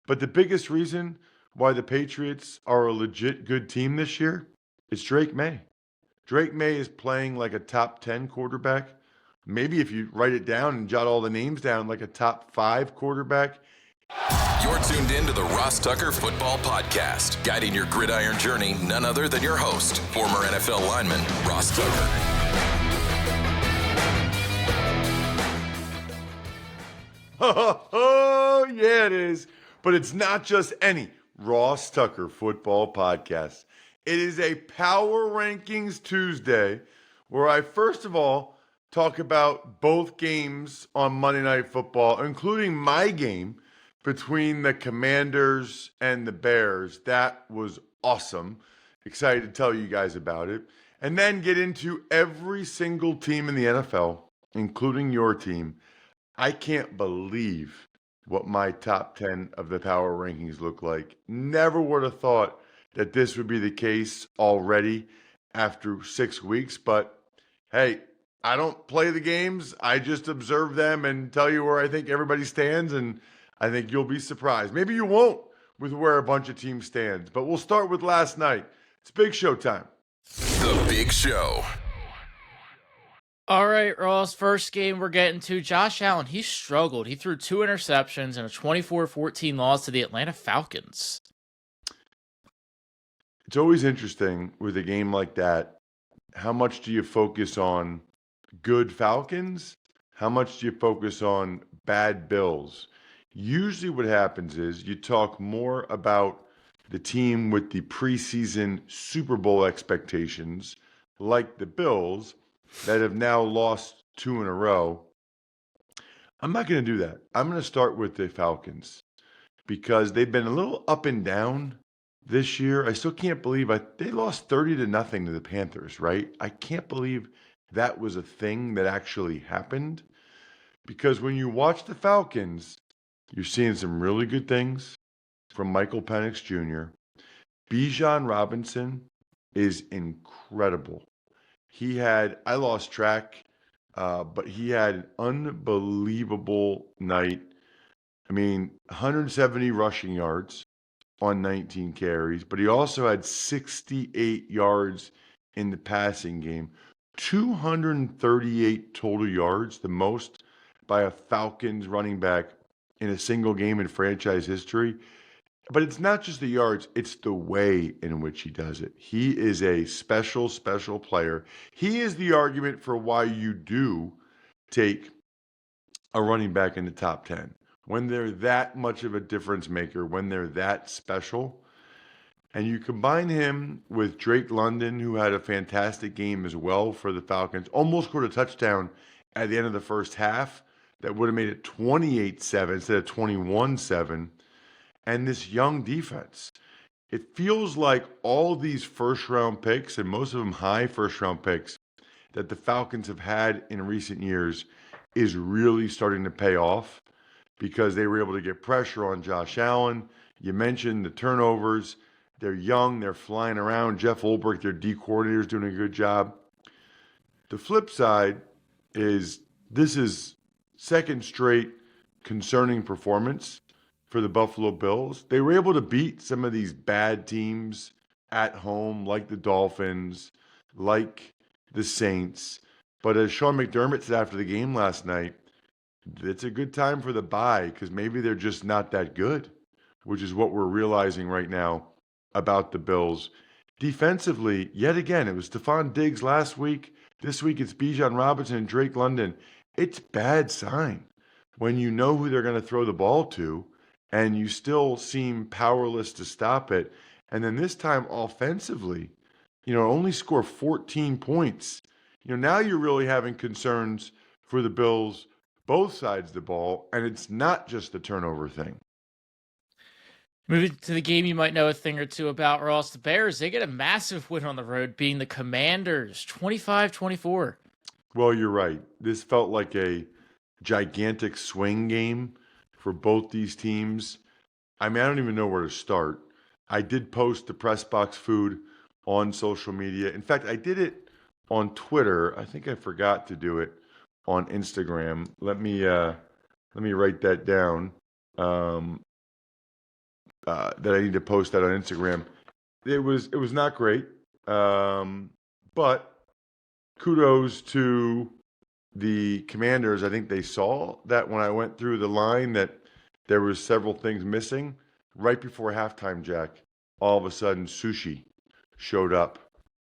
But the biggest reason why the Patriots are a legit good team this year is Drake May. Drake May is playing like a top 10 quarterback. Maybe if you write it down and jot all the names down, like a top 5 quarterback. You're tuned in to the Ross Tucker Football Podcast, guiding your gridiron journey, none other than your host, former NFL lineman, Ross Tucker. Oh, yeah, it is. But it's not just any Ross Tucker Football Podcast. It is a Power Rankings Tuesday where I, first of all, talk about both games on Monday Night Football, including my game between the Commanders and the Bears. That was awesome. Excited to tell you guys about it. And then get into every single team in the NFL, including your team. I can't believe what my top 10 of the power rankings look like. Never would have thought that this would be the case already after 6 weeks. But hey, I don't play the games. I just observe them and tell you where I think everybody stands. And I think you'll be surprised. Maybe you won't with where a bunch of teams stand. But we'll start with last night. It's Big Show time. The Big Show. All right, Ross, first game we're getting to. Josh Allen, he struggled. He threw 2 interceptions and a 24-14 loss to the Atlanta Falcons. It's always interesting with a game like that. How much do you focus on good Falcons? How much do you focus on bad Bills? Usually what happens is you talk more about the team with the preseason Super Bowl expectations, like the Bills, that have now lost 2 in a row. I'm not going to do that. I'm going to start with the Falcons because they've been a little up and down this year. I still can't believe they lost 30-0 to the Panthers, right? I can't believe that was a thing that actually happened, because when you watch the Falcons, you're seeing some really good things from Michael Penix Jr. Bijan Robinson is incredible. I lost track, but he had an unbelievable night. I mean, 170 rushing yards on 19 carries, but he also had 68 yards in the passing game, 238 total yards, the most by a Falcons running back in a single game in franchise history. But it's not just the yards, it's the way in which he does it. He is a special, special player. He is the argument for why you do take a running back in the top 10. When they're that much of a difference maker, when they're that special. And you combine him with Drake London, who had a fantastic game as well for the Falcons, almost scored a touchdown at the end of the first half that would have made it 28-7 instead of 21-7. And this young defense. It feels like all these first-round picks, and most of them high first-round picks, that the Falcons have had in recent years is really starting to pay off because they were able to get pressure on Josh Allen. You mentioned the turnovers. They're young. They're flying around. Jeff Ulbrich, their D coordinator, is doing a good job. The flip side is this is second straight concerning performance for the Buffalo Bills. They were able to beat some of these bad teams at home, like the Dolphins, like the Saints. But as Sean McDermott said after the game last night, it's a good time for the bye because maybe they're just not that good, which is what we're realizing right now about the Bills. Defensively, yet again, it was Stephon Diggs last week. This week it's Bijan Robinson and Drake London. It's bad sign when you know who they're going to throw the ball to, and you still seem powerless to stop it. And then this time offensively, only score 14 points. Now you're really having concerns for the Bills, both sides of the ball, and it's not just the turnover thing. Moving to the game you might know a thing or two about, Ross. The Bears, they get a massive win on the road, being the Commanders, 25-24. Well, you're right. This felt like a gigantic swing game for both these teams. I mean, I don't even know where to start. I did post the press box food on social media. In fact, I did it on Twitter. I think I forgot to do it on Instagram. Let me write that down. that I need to post out on Instagram. It was not great, but kudos to the Commanders. I think they saw that when I went through the line that there was several things missing. Right before halftime, Jack, all of a sudden sushi showed up.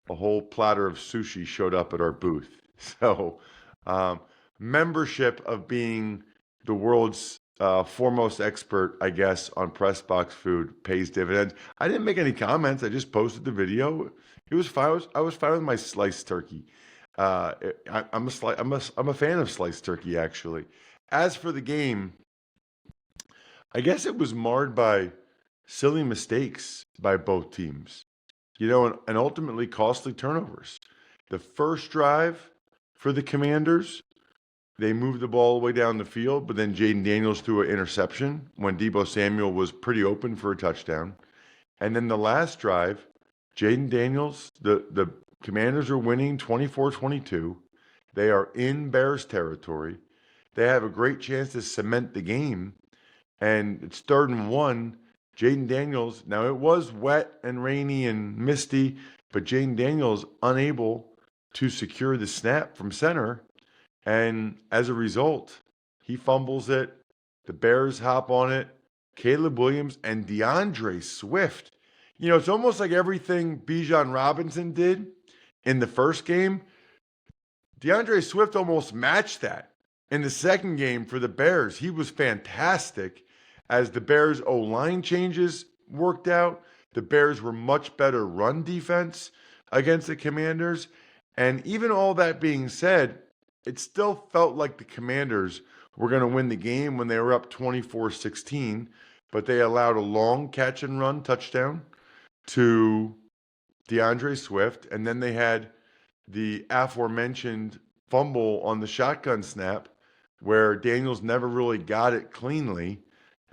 A whole platter of sushi showed up at our booth. So, membership of being the world's foremost expert, I guess, on press box food pays dividends. I didn't make any comments. I just posted the video. It was fine. I was fine with my sliced turkey. I'm a fan of sliced turkey, actually. As for the game, I guess it was marred by silly mistakes by both teams, and ultimately costly turnovers. The first drive for the Commanders, they moved the ball all the way down the field, but then Jaden Daniels threw an interception when Deebo Samuel was pretty open for a touchdown. And then the last drive, Jaden Daniels, the Commanders are winning 24-22. They are in Bears territory. They have a great chance to cement the game. And it's 3rd and 1. Jaden Daniels, now it was wet and rainy and misty, but Jaden Daniels unable to secure the snap from center. And as a result, he fumbles it. The Bears hop on it. Caleb Williams and DeAndre Swift. It's almost like everything Bijan Robinson did in the first game. DeAndre Swift almost matched that in the second game for the Bears. He was fantastic. As the Bears' O-line changes worked out, the Bears were much better run defense against the Commanders. And even all that being said, it still felt like the Commanders were going to win the game when they were up 24-16, but they allowed a long catch and run touchdown to DeAndre Swift, and then they had the aforementioned fumble on the shotgun snap where Daniels never really got it cleanly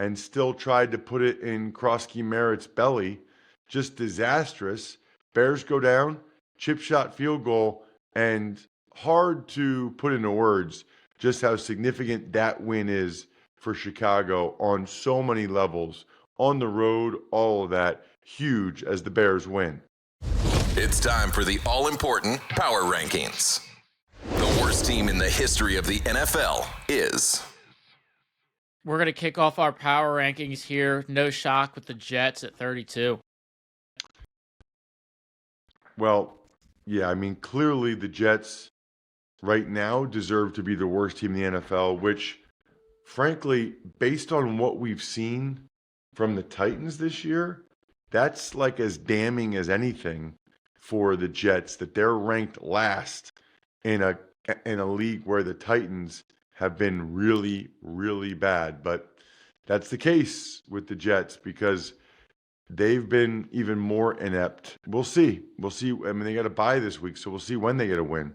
and still tried to put it in Krosky Merritt's belly. Just disastrous. Bears go down, chip shot field goal, and hard to put into words just how significant that win is for Chicago on so many levels. On the road, all of that, huge as the Bears win. It's time for the all-important Power Rankings. The worst team in the history of the NFL is... We're going to kick off our power rankings here. No shock with the Jets at 32. Well, yeah, clearly the Jets right now deserve to be the worst team in the NFL, which, frankly, based on what we've seen from the Titans this year, that's like as damning as anything for the Jets, that they're ranked last in a league where the Titans have been really, really bad. But that's the case with the Jets because they've been even more inept. We'll see. They got a bye this week, so we'll see when they get a win.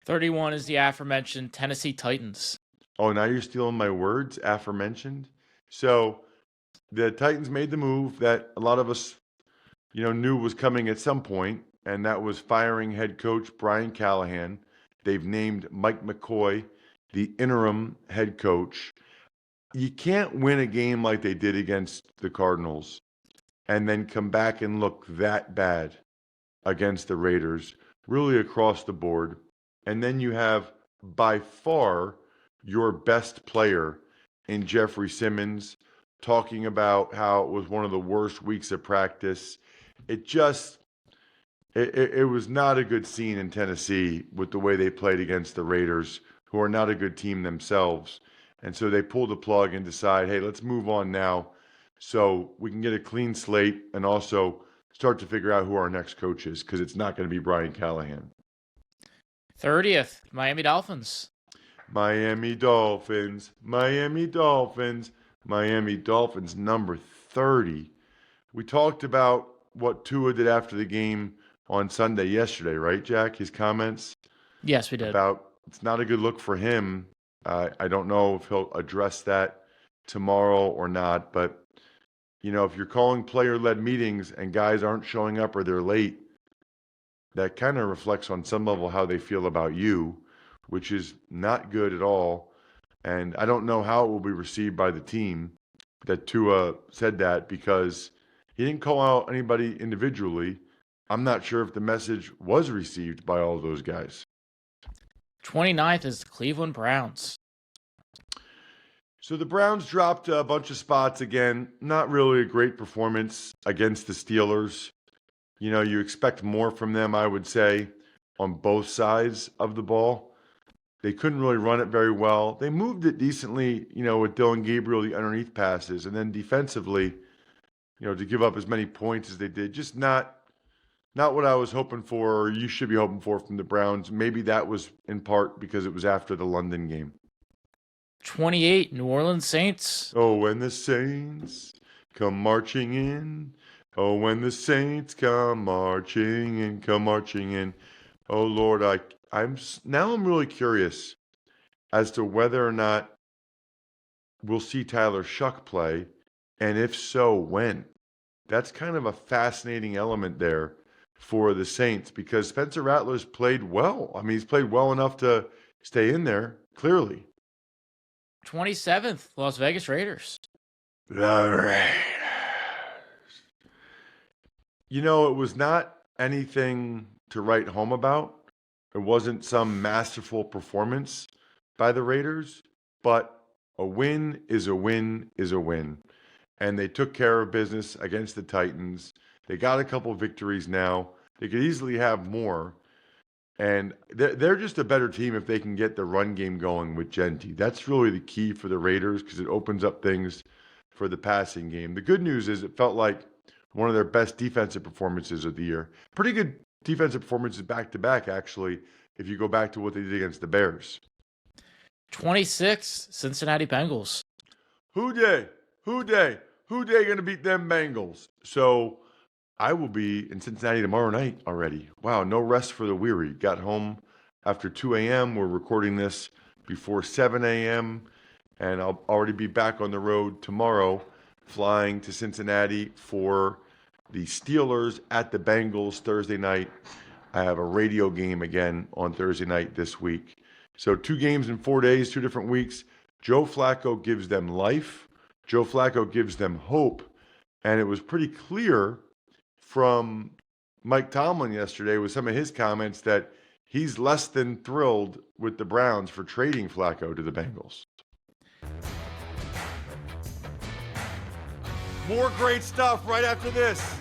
31 is the aforementioned Tennessee Titans. Oh, now you're stealing my words, aforementioned. So the Titans made the move that a lot of us, knew was coming at some point, and that was firing head coach Brian Callahan. They've named Mike McCoy the interim head coach. You can't win a game like they did against the Cardinals and then come back and look that bad against the Raiders, really across the board. And then you have by far your best player in Jeffrey Simmons talking about how it was one of the worst weeks of practice. It was not a good scene in Tennessee with the way they played against the Raiders, who are not a good team themselves. And so they pull the plug and decide, hey, let's move on now so we can get a clean slate and also start to figure out who our next coach is, because it's not going to be Brian Callahan. 30th, Miami Dolphins. Miami Dolphins, number 30. We talked about what Tua did after the game on Sunday yesterday, right, Jack? His comments? Yes, we did. About it's not a good look for him. I don't know if he'll address that tomorrow or not, but, if you're calling player-led meetings and guys aren't showing up or they're late, that kind of reflects on some level how they feel about you, which is not good at all. And I don't know how it will be received by the team. that Tua said that because he didn't call out anybody individually. I'm not sure if the message was received by all those guys. 29th is the Cleveland Browns. So the Browns dropped a bunch of spots again. Not really a great performance against the Steelers. You know, you expect more from them, I would say, on both sides of the ball. They couldn't really run it very well. They moved it decently, you know, with Dylan Gabriel, the underneath passes. And then defensively, you know, to give up as many points as they did, just not what I was hoping for, or you should be hoping for from the Browns. Maybe that was in part because it was after the London game. 28, New Orleans Saints. Oh, when the Saints come marching in. Oh, when the Saints come marching in, come marching in. Oh, Lord, I'm really curious as to whether or not we'll see Tyler Shuck play, and if so, when. That's kind of a fascinating element there for the Saints because Spencer Rattler's played well. I mean, he's played well enough to stay in there, clearly. 27th, Las Vegas Raiders. The Raiders. You know, it was not anything to write home about. It wasn't some masterful performance by the Raiders, but a win is a win is a win. And they took care of business against the Titans. They got a couple victories now. They could easily have more. And they're just a better team if they can get the run game going with Genti. That's really the key for the Raiders because it opens up things for the passing game. The good news is it felt like one of their best defensive performances of the year. Pretty good defensive performances back-to-back, actually, if you go back to what they did against the Bears. 26, Cincinnati Bengals. Who day going to beat them Bengals? So I will be in Cincinnati tomorrow night already. Wow, no rest for the weary. Got home after 2 a.m. We're recording this before 7 a.m. And I'll already be back on the road tomorrow, flying to Cincinnati for the Steelers at the Bengals Thursday night. I have a radio game again on Thursday night this week. So 2 games in 4 days, 2 different weeks. Joe Flacco gives them life. Joe Flacco gives them hope. And it was pretty clear from Mike Tomlin yesterday with some of his comments that he's less than thrilled with the Browns for trading Flacco to the Bengals. More great stuff right after this.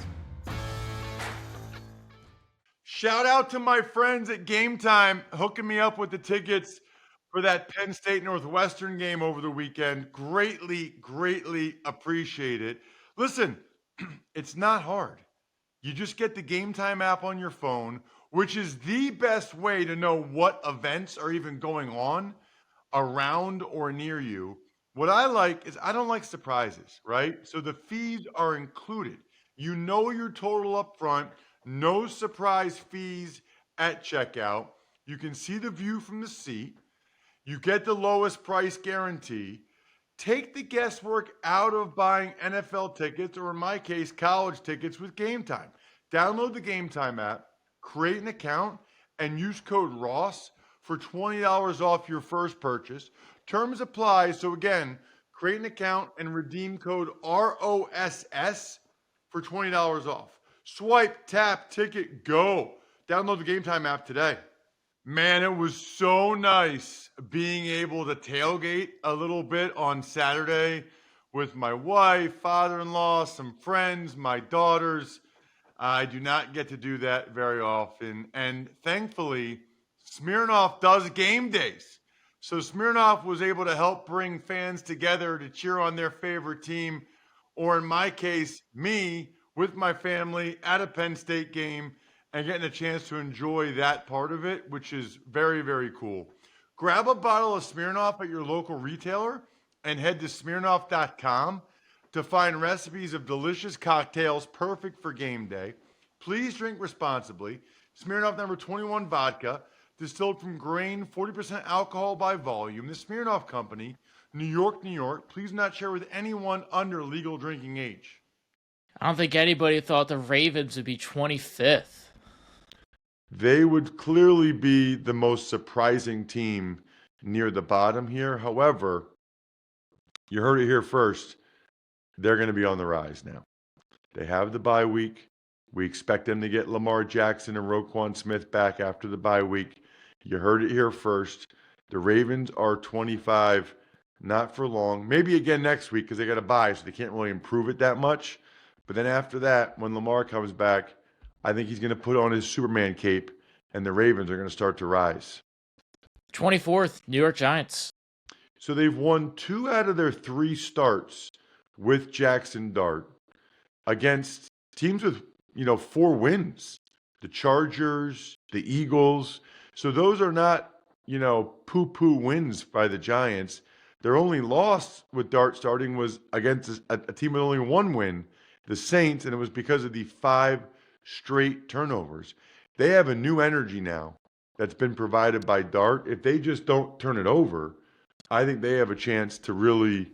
Shout out to my friends at Game Time hooking me up with the tickets for that Penn State Northwestern game over the weekend. Greatly, greatly appreciate it. Listen, it's not hard. You just get the Game Time app on your phone, which is the best way to know what events are even going on around or near you. What I like is I don't like surprises, right? So the fees are included. You know your total up front, no surprise fees at checkout. You can see the view from the seat. You get the lowest price guarantee. Take the guesswork out of buying NFL tickets, or in my case, college tickets with Game Time. Download the Game Time app, create an account, and use code ROSS for $20 off your first purchase. Terms apply. So again, create an account and redeem code ROSS for $20 off. Swipe, tap, ticket, go. Download the Game Time app today. Man, it was so nice being able to tailgate a little bit on Saturday with my wife, father-in-law, some friends, my daughters. I do not get to do that very often. And thankfully, Smirnoff does game days. So Smirnoff was able to help bring fans together to cheer on their favorite team, or in my case, me with my family at a Penn State game and getting a chance to enjoy that part of it, which is very, very cool. Grab a bottle of Smirnoff at your local retailer and head to Smirnoff.com to find recipes of delicious cocktails perfect for game day. Please drink responsibly. Smirnoff number 21 vodka, distilled from grain, 40% alcohol by volume. The Smirnoff Company, New York, New York. Please not share with anyone under legal drinking age. I don't think anybody thought the Ravens would be 25th. They would clearly be the most surprising team near the bottom here. However, you heard it here first. they're going to be on the rise now. They have the bye week. We expect them to get Lamar Jackson and Roquan Smith back after the bye week. You heard it here first. The Ravens are 25, not for long. Maybe again next week because they got a bye, so they can't really improve it that much. But then after that, when Lamar comes back, I think he's going to put on his Superman cape, and the Ravens are going to start to rise. 24th, New York Giants. So they've won 2 out of their 3 starts with Jackson Dart against teams with, 4 wins. The Chargers, the Eagles. So those are not, poo-poo wins by the Giants. Their only loss with Dart starting was against a team with only 1 win, the Saints, and it was because of the 5 straight turnovers. They have a new energy now that's been provided by Dart. If they just don't turn it over, I think they have a chance to really,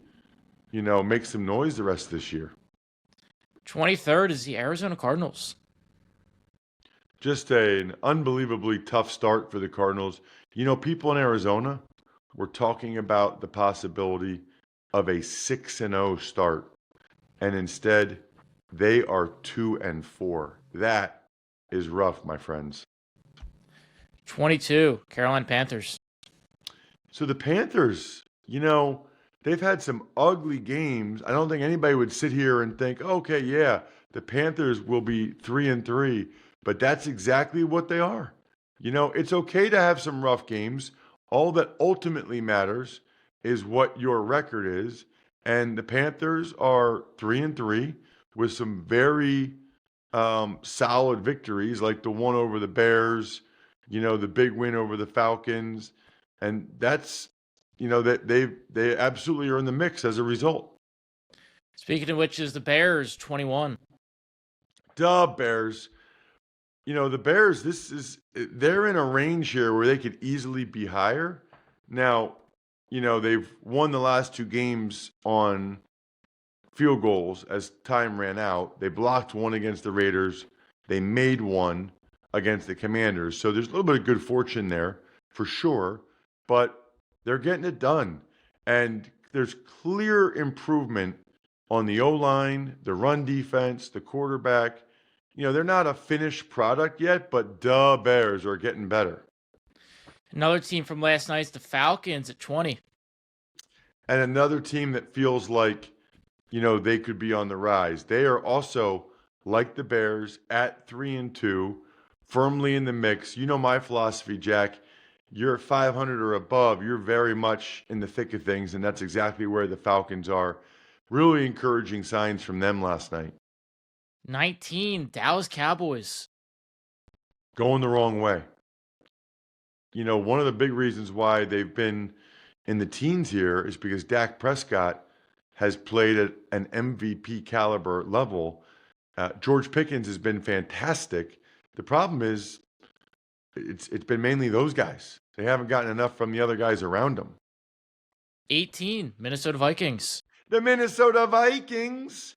make some noise the rest of this year. 23rd is the Arizona Cardinals. Just an unbelievably tough start for the Cardinals. People in Arizona were talking about the possibility of a 6-0 start, and instead they are 2-4. That is rough, my friends. 22, Carolina Panthers. So the Panthers, they've had some ugly games. I don't think anybody would sit here and think, okay, yeah, the Panthers will be 3-3, but that's exactly what they are. It's okay to have some rough games. All that ultimately matters is what your record is. And the Panthers are 3-3 with some very solid victories, like the one over the Bears, the big win over the Falcons. And that's, that they absolutely are in the mix as a result. Speaking of which is the Bears, 21. Duh, Bears. The Bears, they're in a range here where they could easily be higher. Now, they've won the last 2 games on field goals as time ran out. They blocked 1 against the Raiders. They made 1 against the Commanders. So there's a little bit of good fortune there for sure, but they're getting it done. And there's clear improvement on the O-line, the run defense, the quarterback. They're not a finished product yet, but the Bears are getting better. Another team from last night is the Falcons at 20. And another team that feels like, they could be on the rise. They are also, like the Bears, at 3-2, firmly in the mix. My philosophy, Jack. You're at 500 or above. You're very much in the thick of things, and that's exactly where the Falcons are. Really encouraging signs from them last night. 19, Dallas Cowboys. Going the wrong way. One of the big reasons why they've been in the teens here is because Dak Prescott has played at an MVP caliber level. George Pickens has been fantastic. The problem is it's been mainly those guys. They haven't gotten enough from the other guys around them. 18, Minnesota Vikings. The Minnesota Vikings.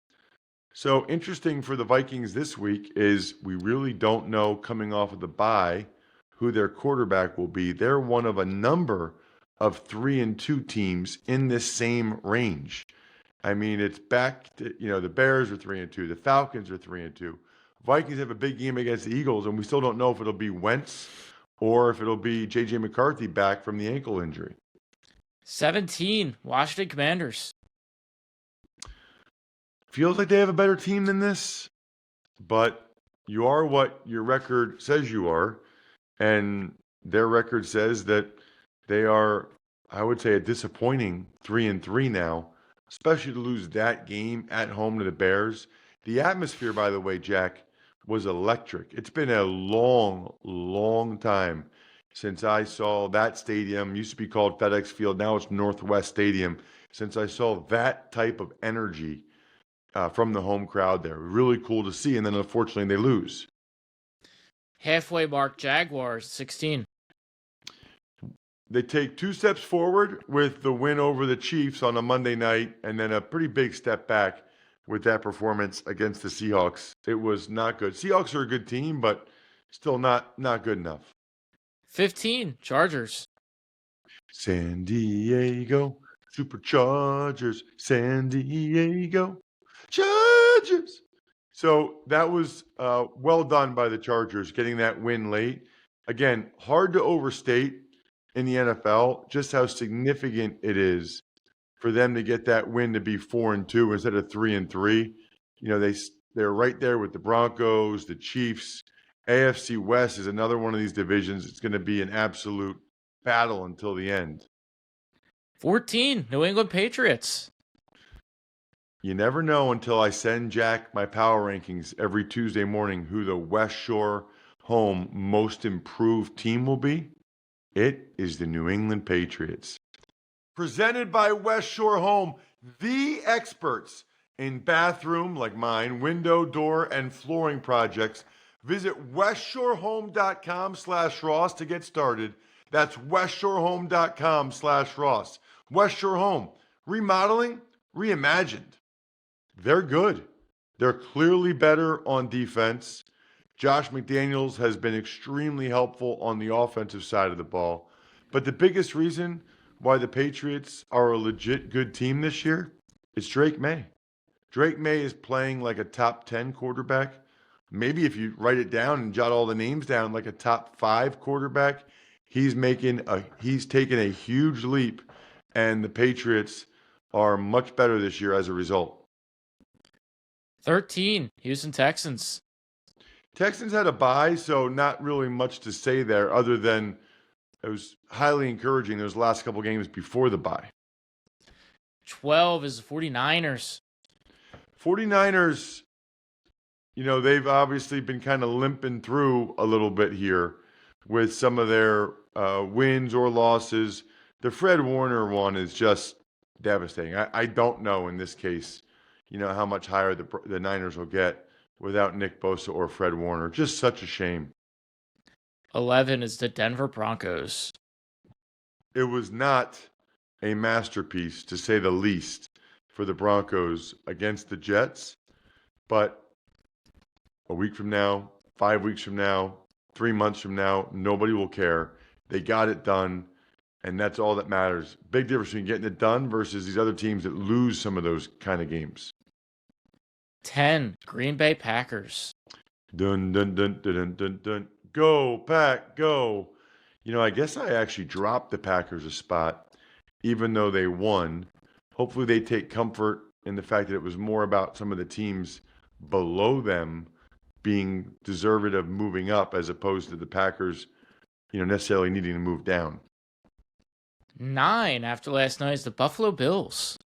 So interesting for the Vikings this week is we really don't know coming off of the bye who their quarterback will be. They're one of a number of 3-2 teams in this same range. I mean, it's back to, the Bears are 3-2, the Falcons are 3-2. Vikings have a big game against the Eagles, and we still don't know if it'll be Wentz or if it'll be J.J. McCarthy back from the ankle injury. 17, Washington Commanders. Feels like they have a better team than this, but you are what your record says you are, and their record says that they are, I would say, a disappointing 3-3 now, especially to lose that game at home to the Bears. The atmosphere, by the way, Jack, was electric. It's been a long, long time since I saw that stadium. Used to be called FedEx Field. Now it's Northwest Stadium. Since I saw that type of energy from the home crowd there. Really cool to see. And then unfortunately they lose. Halfway mark, Jaguars, 16. They take 2 steps forward with the win over the Chiefs on a Monday night, and then a pretty big step back with that performance against the Seahawks. It was not good. Seahawks are a good team, but still not good enough. 15, Chargers. San Diego Superchargers, San Diego. Chargers. So that was well done by the Chargers getting that win late. Again, hard to overstate in the NFL just how significant it is for them to get that win to be 4-2 instead of 3-3. They're right there with the Broncos, the Chiefs. AFC West is another one of these divisions. It's going to be an absolute battle until the end. 14, New England Patriots. You never know until I send Jack my power rankings every Tuesday morning who the West Shore home most improved team will be. It is the New England Patriots. Presented by West Shore Home, the experts in bathroom, like mine, window, door, and flooring projects. Visit westshorehome.com/Ross to get started. That's westshorehome.com/Ross. West Shore Home, remodeling, reimagined. They're good. They're clearly better on defense. Josh McDaniels has been extremely helpful on the offensive side of the ball. But the biggest reason why the Patriots are a legit good team this year is Drake May. Drake May is playing like a top 10 quarterback. Maybe if you write it down and jot all the names down, like a top 5 quarterback. He's taken a huge leap, and the Patriots are much better this year as a result. 13, Houston Texans. Texans had a bye, so not really much to say there other than it was highly encouraging those last couple games before the bye. 12 is the 49ers. 49ers, they've obviously been kind of limping through a little bit here with some of their wins or losses. The Fred Warner one is just devastating. I don't know in this case, how much higher the Niners will get without Nick Bosa or Fred Warner. Just such a shame. 11 is the Denver Broncos. It was not a masterpiece, to say the least, for the Broncos against the Jets. But a week from now, 5 weeks from now, 3 months from now, nobody will care. They got it done, and that's all that matters. Big difference between getting it done versus these other teams that lose some of those kind of games. 10, Green Bay Packers. Dun, dun, dun, dun, dun, dun, dun. Go, Pack, go. I guess I actually dropped the Packers a spot, even though they won. Hopefully they take comfort in the fact that it was more about some of the teams below them being deserving of moving up as opposed to the Packers, necessarily needing to move down. 9 after last night is the Buffalo Bills.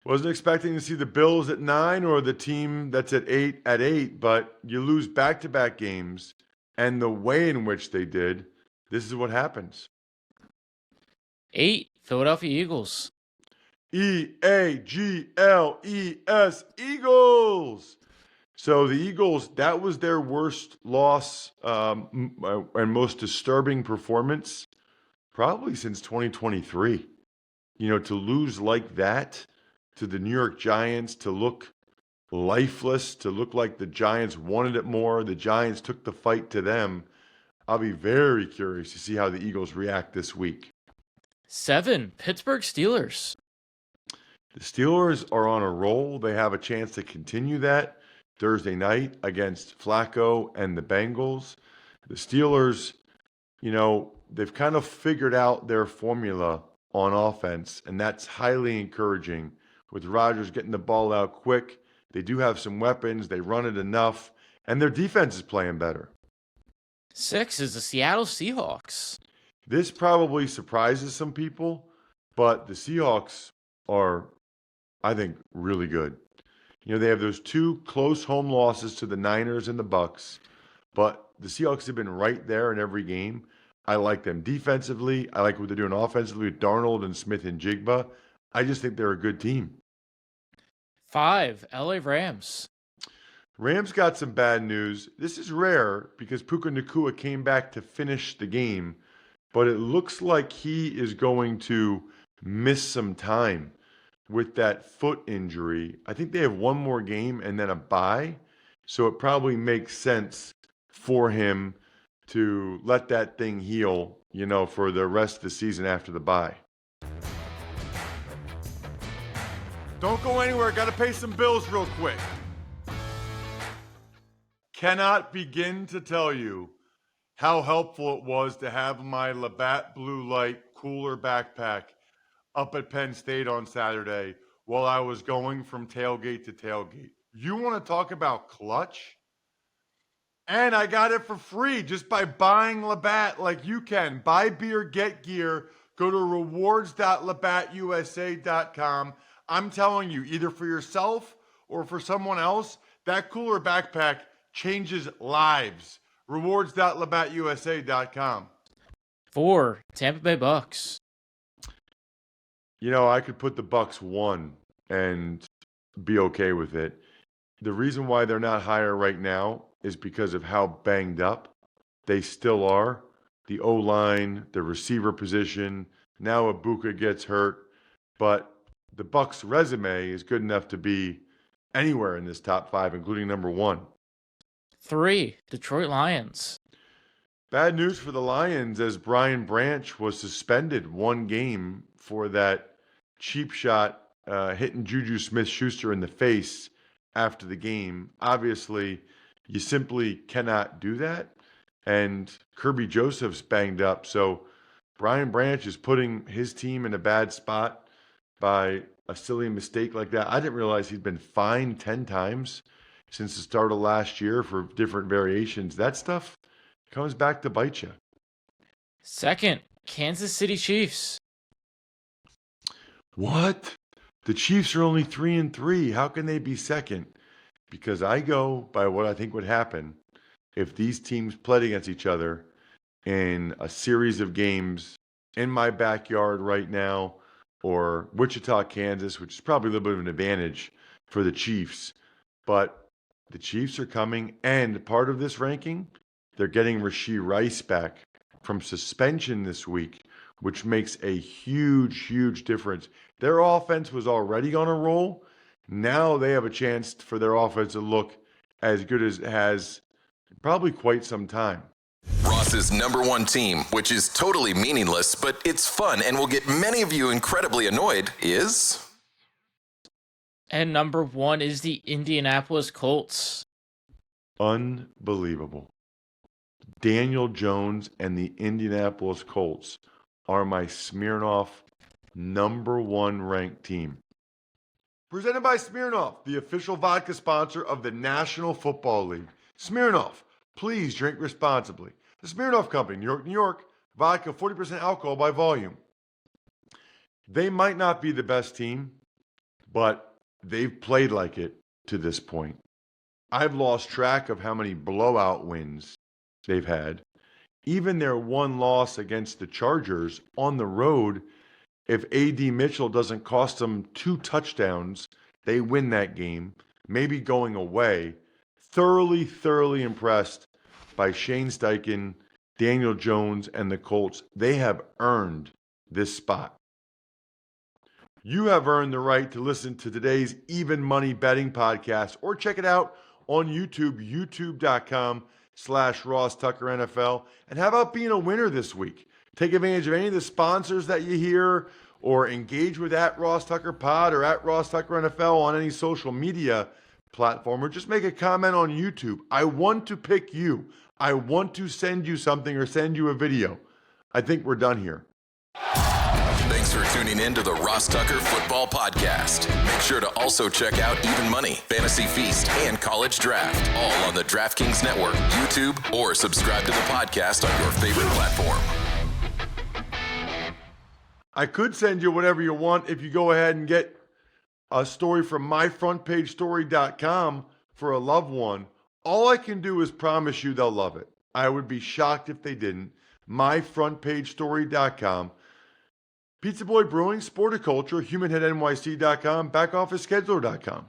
Wasn't expecting to see the Bills at 9 or the team that's at 8, but you lose back-to-back games, and the way in which they did, this is what happens. 8, Philadelphia Eagles. Eagles, Eagles. So the Eagles, that was their worst loss and most disturbing performance probably since 2023. To lose like that to the New York Giants, to look lifeless, to look like the Giants wanted it more, the Giants took the fight to them. I'll be very curious to see how the Eagles react this week. 7, Pittsburgh Steelers. The Steelers are on a roll. They have a chance to continue that Thursday night against Flacco and the Bengals. The Steelers, they've kind of figured out their formula on offense, and that's highly encouraging. With Rodgers getting the ball out quick, they do have some weapons, they run it enough, and their defense is playing better. 6 is the Seattle Seahawks. This probably surprises some people, but the Seahawks are, I think, really good. They have those 2 close home losses to the Niners and the Bucks, but the Seahawks have been right there in every game. I like them defensively. I like what they're doing offensively with Darnold and Smith and Jigba. I just think they're a good team. 5, LA Rams. Rams got some bad news. This is rare because Puka Nacua came back to finish the game, but it looks like he is going to miss some time with that foot injury. I think they have one more game and then a bye, so it probably makes sense for him to let that thing heal, for the rest of the season after the bye. Don't go anywhere. Got to pay some bills real quick. Cannot begin to tell you how helpful it was to have my Labatt Blue Light cooler backpack up at Penn State on Saturday while I was going from tailgate to tailgate. You want to talk about clutch? And I got it for free just by buying Labatt like you can. Buy beer, get gear. Go to rewards.labattusa.com. I'm telling you, either for yourself or for someone else, that cooler backpack changes lives. Rewards.labattusa.com. For Tampa Bay Bucks. You know, I could put the Bucks 1 and be okay with it. The reason why they're not higher right now is because of how banged up they still are. The O-line, the receiver position, now Ibuka gets hurt, but the Bucks' resume is good enough to be anywhere in this top 5, including number 1. 3, Detroit Lions. Bad news for the Lions as Brian Branch was suspended 1 game for that cheap shot hitting Juju Smith-Schuster in the face after the game. Obviously, you simply cannot do that. And Kirby Joseph's banged up. So Brian Branch is putting his team in a bad spot by a silly mistake like that. I didn't realize he'd been fined 10 times since the start of last year for different variations. That stuff comes back to bite you. 2nd, Kansas City Chiefs. What? The Chiefs are only 3-3. How can they be 2nd? Because I go by what I think would happen if these teams played against each other in a series of games in my backyard right now, or Wichita, Kansas, which is probably a little bit of an advantage for the Chiefs. But the Chiefs are coming, and part of this ranking, they're getting Rashee Rice back from suspension this week, which makes a huge, huge difference. Their offense was already on a roll. Now they have a chance for their offense to look as good as it has probably quite some time. Ross's number 1 team, which is totally meaningless, but it's fun and will get many of you incredibly annoyed, is... And number 1 is the Indianapolis Colts. Unbelievable. Daniel Jones and the Indianapolis Colts are my Smirnoff number 1 ranked team. Presented by Smirnoff, the official vodka sponsor of the National Football League. Smirnoff, please drink responsibly. The Smirnoff Company, New York, New York, vodka 40% alcohol by volume. They might not be the best team, but they've played like it to this point. I've lost track of how many blowout wins they've had. Even their 1 loss against the Chargers on the road, if A.D. Mitchell doesn't cost them 2 touchdowns, they win that game, maybe going away. Thoroughly impressed by Shane Steichen, Daniel Jones, and the Colts. They have earned this spot. You have earned the right to listen to today's Even Money Betting podcast or check it out on YouTube, youtube.com/Ross Tucker NFL. And how about being a winner this week? Take advantage of any of the sponsors that you hear or engage with @RossTuckerPod or @RossTuckerNFL on any social media platform, or just make a comment on YouTube. I want to pick you. I want to send you something or send you a video. I think we're done here. Thanks for tuning in to the Ross Tucker Football Podcast. Make sure to also check out Even Money, Fantasy Feast, and College Draft, all on the DraftKings Network, YouTube, or subscribe to the podcast on your favorite platform. I could send you whatever you want if you go ahead and get a story from myfrontpagestory.com for a loved one. All I can do is promise you they'll love it. I would be shocked if they didn't. myfrontpagestory.com. Pizza Boy Brewing, Sporticulture, HumanHeadNYC.com, BackOfficeScheduler.com.